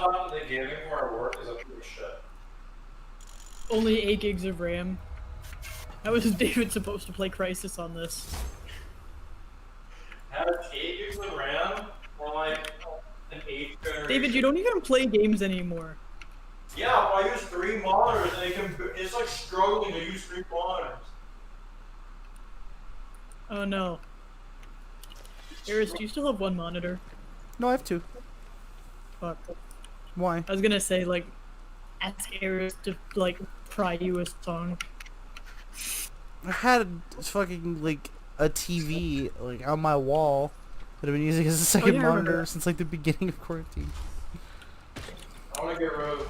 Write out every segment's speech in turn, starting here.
laptop that they gave me for my work is a piece of shit. Only 8 gigs of RAM. How is David supposed to play Crisis on this? Have 8 gigs of RAM or like an 8th generation. David, you don't even play games anymore. Yeah, I use 3 monitors and it's like struggling to use 3 monitors. Oh no. Iris, do you still have 1 monitor? No, I have 2. Fuck. Why? I was gonna say, like, ask Iris to, like, pry you a song. I've had fucking, like, a TV, like, on my wall that I've been using as a second monitor since, like, the beginning of quarantine. I want to get rid of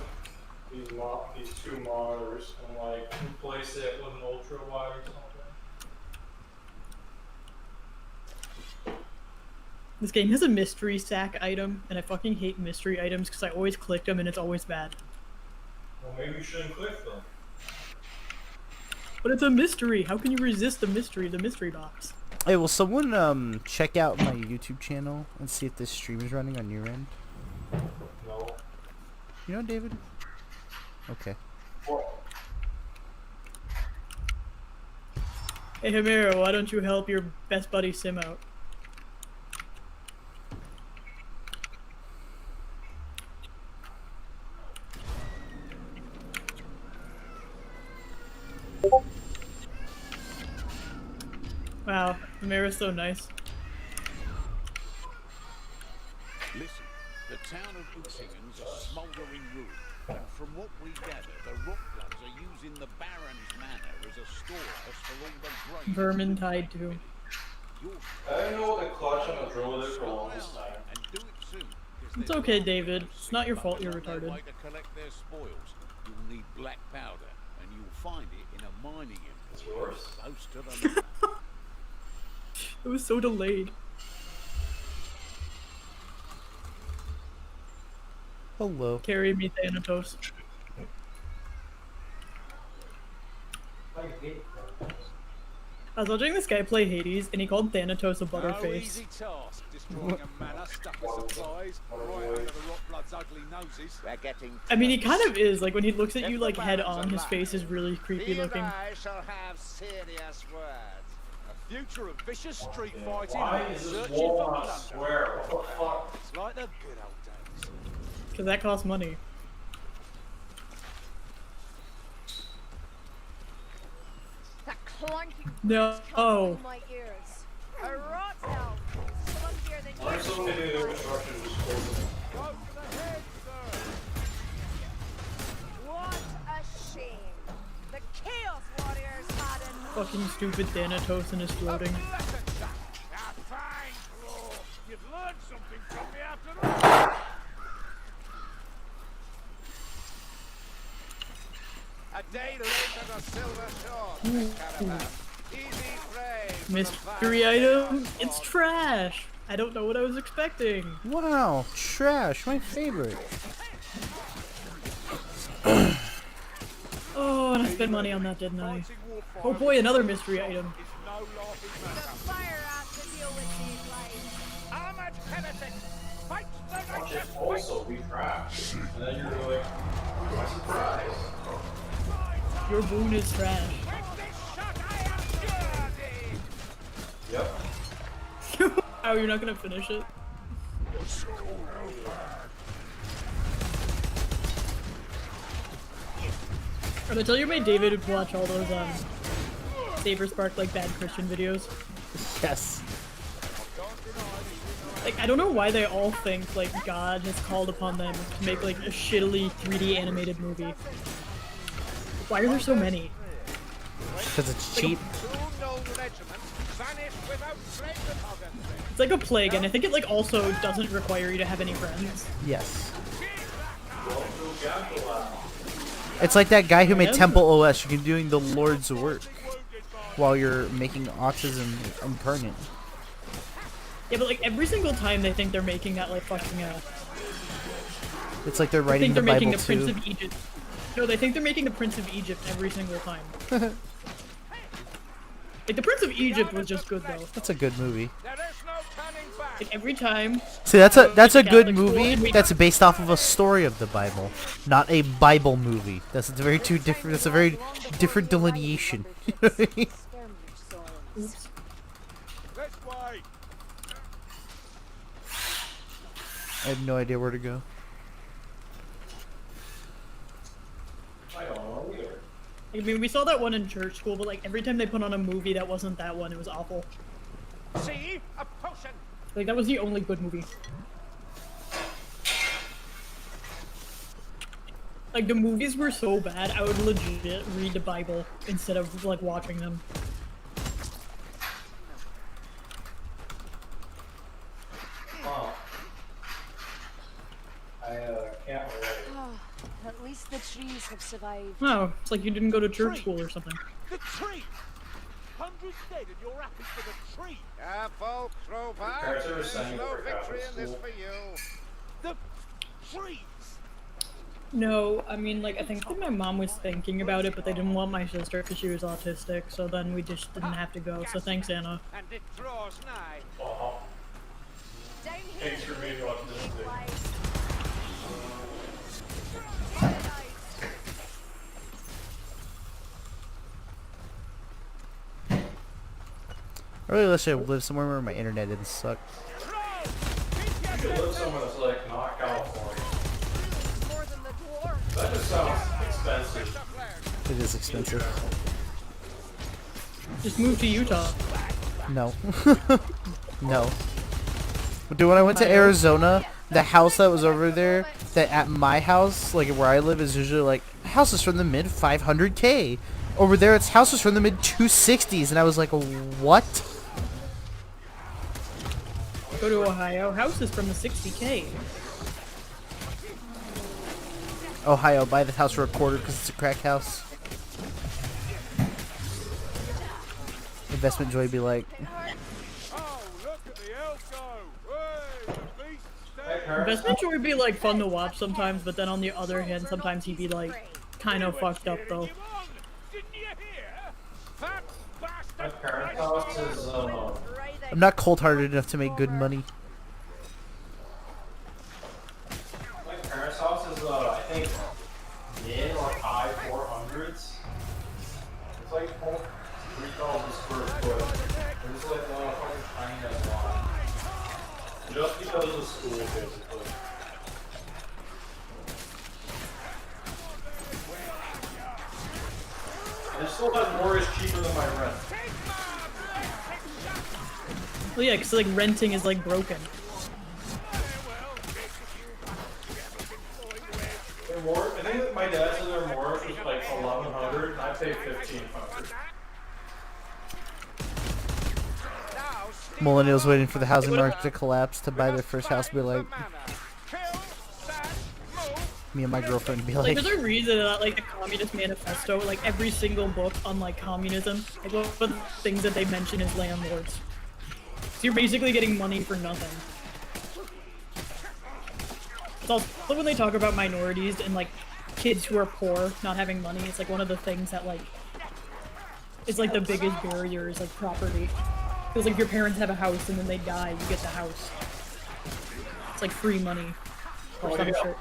these 2 monitors and, like, replace it with an ultra wide or something. This game has a mystery sack item, and I fucking hate mystery items because I always click them and it's always bad. Well, maybe you shouldn't click them. But it's a mystery. How can you resist the mystery box? Hey, will someone check out my YouTube channel and see if this stream is running on your end? No. You know, David? Okay. Hey Hamira, why don't you help your best buddy Sim out? Wow, Hamira's so nice. Listen, the town of Usingen's a smouldering ruin, and from what we gather, the Rockbloods are using the Baron's Manor as a storehouse for all the grain. Vermintide too. I didn't know what the clutch on the drill is for the longest time. And do it soon. It's okay, David. It's not your fault you're retarded. Way to collect their spoils. You'll need black powder, and you'll find it in a mining It's emporium yours. close to the manor. It was so delayed. Hello. Carry me, Thanatos. I was watching this guy play Hades, and he called Thanatos a butterface. No easy task, destroying a manor stuck with supplies right under the Rockblood's ugly noses. We're getting I mean, he kind of is. Like, when he looks at you, like, head on, his face is really creepy looking. I shall have serious words. A future of vicious street fighting Why and is this searching wall for not plunder. square? What the fuck? It's like the good old days. Because that costs money. That clanking No. Oh. my ears. A rot hell. Slumpier than Why you. does somebody do the construction just close Go for the head, sir. What a shame. The Chaos Warriors had enough. Fucking stupid Thanatos and his floating. Fine, Claw. You've learned something from me after all. A day late at a silver shore, Caravan. Easy prey. for the Mystery vast item? chaos It's horde. trash! I don't know what I was expecting. Wow, trash, my favorite. Oh, and I spent money on that, didn't I? Oh boy, another mystery item. It's no laughing The matter. fire out to deal with these lights. Armored heretic, fight the Watch it righteous also be trash. And then you're like, what's the surprise? Your boon is trash. With this shot I am dirty. Yep. Oh, you're not gonna finish it? Did I tell you my David would watch all those Saber Spark like bad Christian videos? Yes. Like, I don't know why they all think like God has called upon them to make like a shittily 3D animated movie. Why are there so many? Because it's cheap. Two known regiments vanished without trace photography. It's like a plague, and I think it like also doesn't require you to have any friends. Yes. It's like that guy who made Yeah. Temple OS. You can be doing the Lord's work while you're making autism incarnate. Yeah, but like every single time they think they're making that like fucking It's like they're I writing think the they're making Bible the Prince too. of Egypt. No, they think they're making the Prince of Egypt every single time. Like the Prince of Egypt was just good though. That's a good movie. There is no turning back. Like every time. See, that's a good Catholic school, movie and we- that's based off of a story of the Bible, not a Bible movie. That's very two different. That's a very different delineation. Oops. Let's wait. I have no idea where to go. I don't know either. I mean, we saw that one in church school, but like every time they put on a movie that wasn't that one, it was awful. See? A potion. Like that was the only good movie. Like the movies were so bad, I would legit read the Bible instead of like watching them. Wow. I can't relate. At least the trees have survived. Oh, it's like you didn't go to church school or something. The tree. Hundreds dead and you're happy for the tree. Careful, Crowbar. Parents ever There's sang no for victory Catholic in this school? for you. The trees. No, I mean, like, I think that my mom was thinking about it, but they didn't want my sister because she was autistic, so then we just didn't have to go, so thanks, Anna. And it draws nigh. Uh-huh. Down here. Thanks for being autistic. I really wish I lived somewhere where my internet didn't suck. You could live somewhere that's like not California. More than the dwarf. That just sounds expensive. It is expensive. Just move to Utah. No. No. Dude, when I went to Arizona, the house that was over there, that at my house, like where I live, is usually like houses from the mid 500K. Over there, it's houses from the mid 260s, and I was like, what? Go to Ohio. Houses from the 60K. Ohio, buy the house for a quarter because it's a crack house. Investment Joy be like, Oh, look at the elf go. Hey, the beast Hey, stands. parents. Investment Joy would be like fun to watch sometimes, but then on the other hand, sometimes he'd be like kind of fucked up though. Him on. Didn't you hear? Fat bastard. My parents' house is, I'm not cold-hearted enough to make good money. my parents' house is, I think, mid or high 400s. It's like 3,000 square foot. It's like one fucking tiny ass lot. Just because of the school, basically. And it still has mortgage cheaper than my rent. Well, yeah, because like renting is like broken. Their I think that my dad said their mortgage was like 1,100, and I pay 1,500. Millennials waiting for the housing market to collapse to buy their first house be like, me and my girlfriend be Like, like, there's a reason that like the Communist Manifesto, like every single book on like communism, like one of the things that they mention is landlords. So you're basically getting money for nothing. It's also when they talk about minorities and like kids who are poor not having money, it's like one of the things that like it's like the biggest barrier is like property. Because like if your parents have a house and then they die, you get the house. It's like free money or some shit.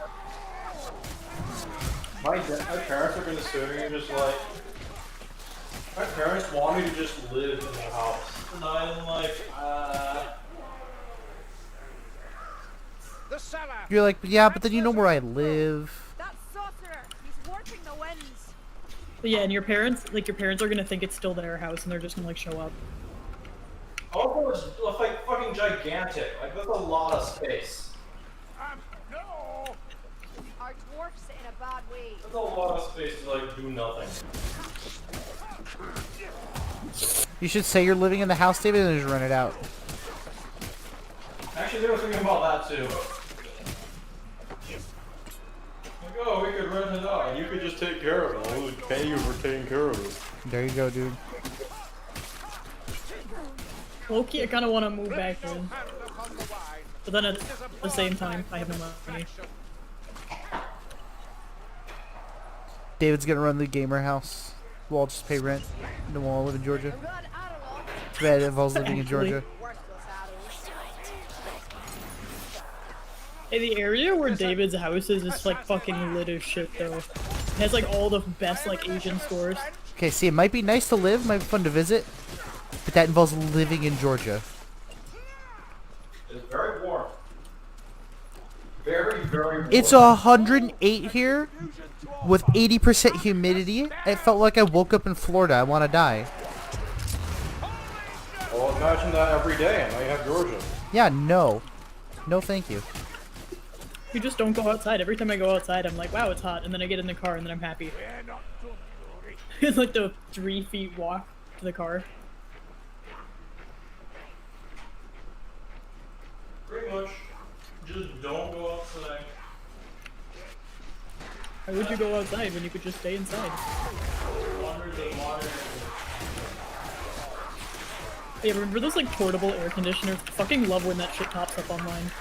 My parents are gonna sue me just like my parents want me to just live in the house, and I'm like, The cellar. you're like, yeah, but then you know where I live. That sorcerer, he's warping the winds. But yeah, and your parents are gonna think it's still their house and they're just gonna like show up. oh, it's like fucking gigantic. Like that's a lot of space. No. Our dwarfs in a bad way. That's a lot of space to like do nothing. You should say you're living in the house, David, and just rent it out. Actually, they were thinking about that too. Like, oh, we could rent it out, and you could just take care of it. We would pay you for taking care of it. There you go, dude. Loki, I kind of want to move back in, Hand upon the wine. but then at the same time, I have no money. David's gonna run the gamer house. We'll all just pay rent. No one will live in Georgia. Run Arrow, Too bad Evol's living in Actually. Georgia. worthless arrows. Hey, the area where David's house is like fucking lit as shit though. It has like all the best like Asian stores. Okay, see, it might be nice to live, might be fun to visit, but that involves living in Georgia. It's very warm. Very, very warm. It's 108 here with 80% humidity. It felt like I woke up in Florida. I want to die. Well, imagine that every day, and now you have Georgia. Yeah, no. No, thank you. You just don't go outside. Every time I go outside, I'm like, wow, it's hot, and then I get in the car, and then I'm happy. It's like the 3 feet walk to the car. Pretty much. Just don't go outside. Why would you go outside when you could just stay inside? Hey, remember those like portable air conditioners? Fucking love when that shit pops up online.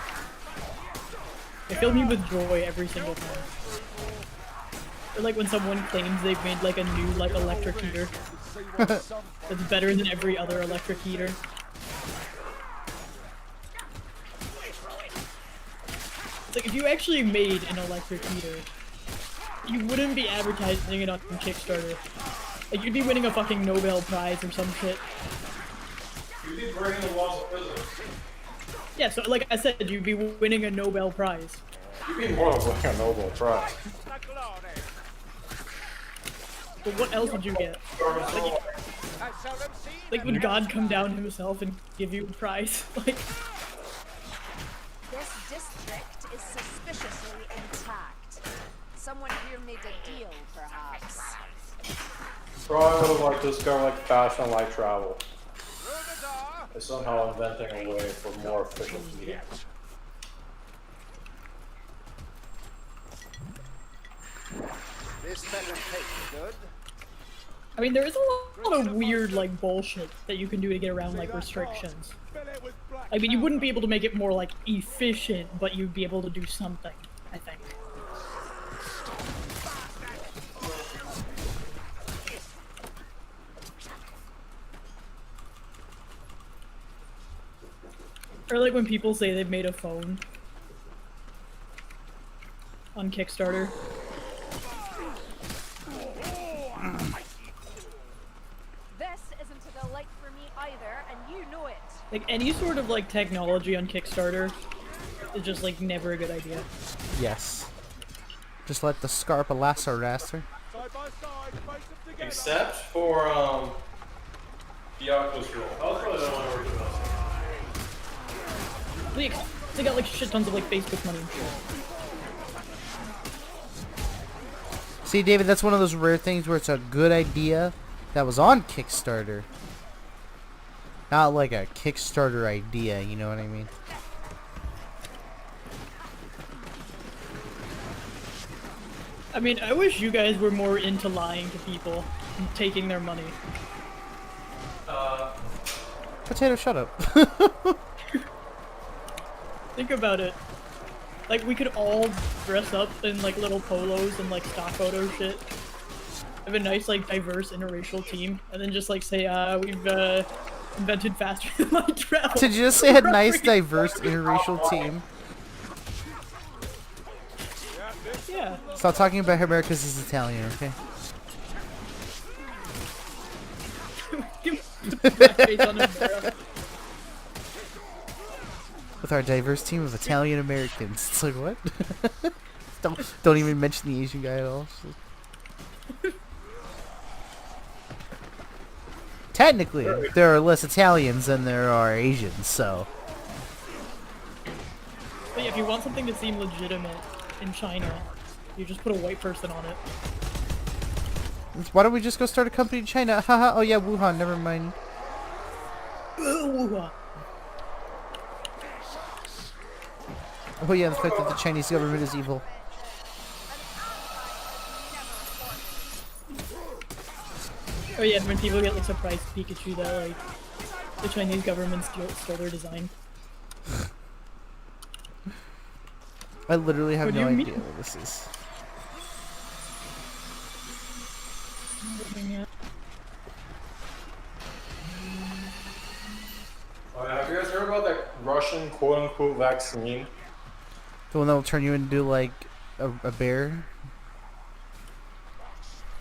They fill me with joy every single time. Or like when someone claims they've made like a new like electric heater. That's better than every other electric heater. It's like if you actually made an electric heater, you wouldn't be advertising it on Kickstarter. Like you'd be winning a fucking Nobel Prize or some shit. You'd be breaking the laws of physics. Yeah, so like I said, you'd be winning a Nobel Prize. You'd be more than winning a Nobel Prize. But what else would you get? Like would God come down himself and give you a prize? Like This district is suspiciously intact. Someone here made a deal, perhaps. Probably would have liked this guy like fashion light travel. Is somehow inventing a way for more efficient media. This better taste good. I mean, there is a lot of weird, like, bullshit that you can do to get around, like, restrictions. I mean, you wouldn't be able to make it more, like, efficient, but you'd be able to do something, I think. Or, like, when people say they've made a phone on Kickstarter. This isn't a delight for me either, and you know it. Like, any sort of, like, technology on Kickstarter is just, like, never a good idea. Yes. Just let the scarp Velociraptor. Except for the Oculus Roll. I was probably the one who originally They got, like, shit tons of, like, Facebook money and shit. See, David, that's one of those rare things where it's a good idea that was on Kickstarter. Not like a Kickstarter idea, you know what I mean? I mean, I wish you guys were more into lying to people and taking their money. Potato, shut up. Think about it. Like, we could all dress up in, like, little polos and, like, stock photo shit. Have a nice, like, diverse interracial team. And then just, like, say, we've, invented faster than light travel. Did you just say a nice, diverse interracial team? Yeah. Stop talking about her America's is Italian, okay? Blackface on America. With our diverse team of Italian Americans. It's like, what? don't even mention the Asian guy at all. Technically, there are less Italians than there are Asians, so... But yeah, if you want something to seem legitimate in China, you just put a white person on it. Why don't we just go start a company in China? Haha, oh yeah, Wuhan, never mind. Oh yeah, the fact that the Chinese government is evil. Oh yeah, when people get like surprised Pikachu that like the Chinese government stole their design. I literally have What do no you idea mean? what this is. Have you guys heard about that Russian quote-unquote vaccine The one that will turn you into like a bear.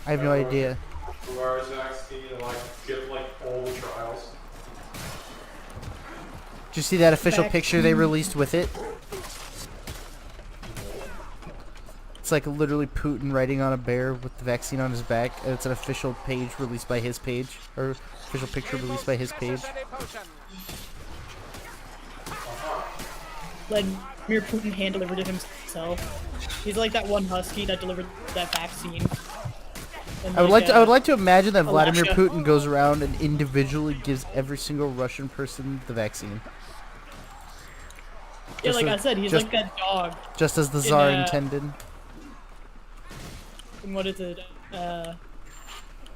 I have no idea. Virus vaccine and like get like all the trials. Did you see that official picture they Vaccine. released with it? It's like literally Putin riding on a bear with the vaccine on his back, and it's an official page released by his page, or official picture released by his page. Vladimir Putin hand delivered it himself. He's like that one husky that delivered that vaccine. And I would like to imagine that Vladimir Alaska. Putin goes around and individually gives every single Russian person the vaccine. Yeah, Just like a- I said, he's just- like that dog. Just as the Tsar In, intended. And what is it? Like,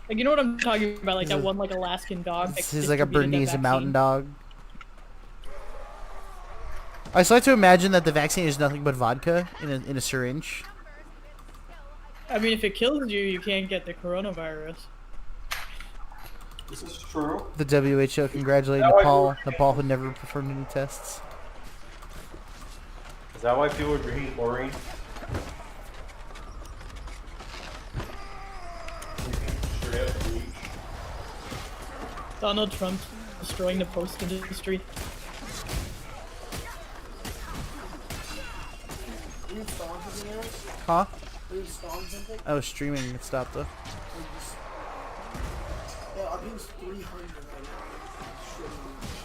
you know what I'm talking about? Like He's that a- one like Alaskan dog. that He's like a distributed that Bernese mountain vaccine. dog. I just like to imagine that the vaccine is nothing but vodka in a syringe. I mean, if it kills you, you can't get the coronavirus. This is true. The WHO congratulating That way Nepal, Nepal who never performed any tests. Is that why people are drinking chlorine? Straight up bleach. Donald Trump destroying the post industry. Huh? I was streaming. It stopped though. Yeah, I think it's 300 right now.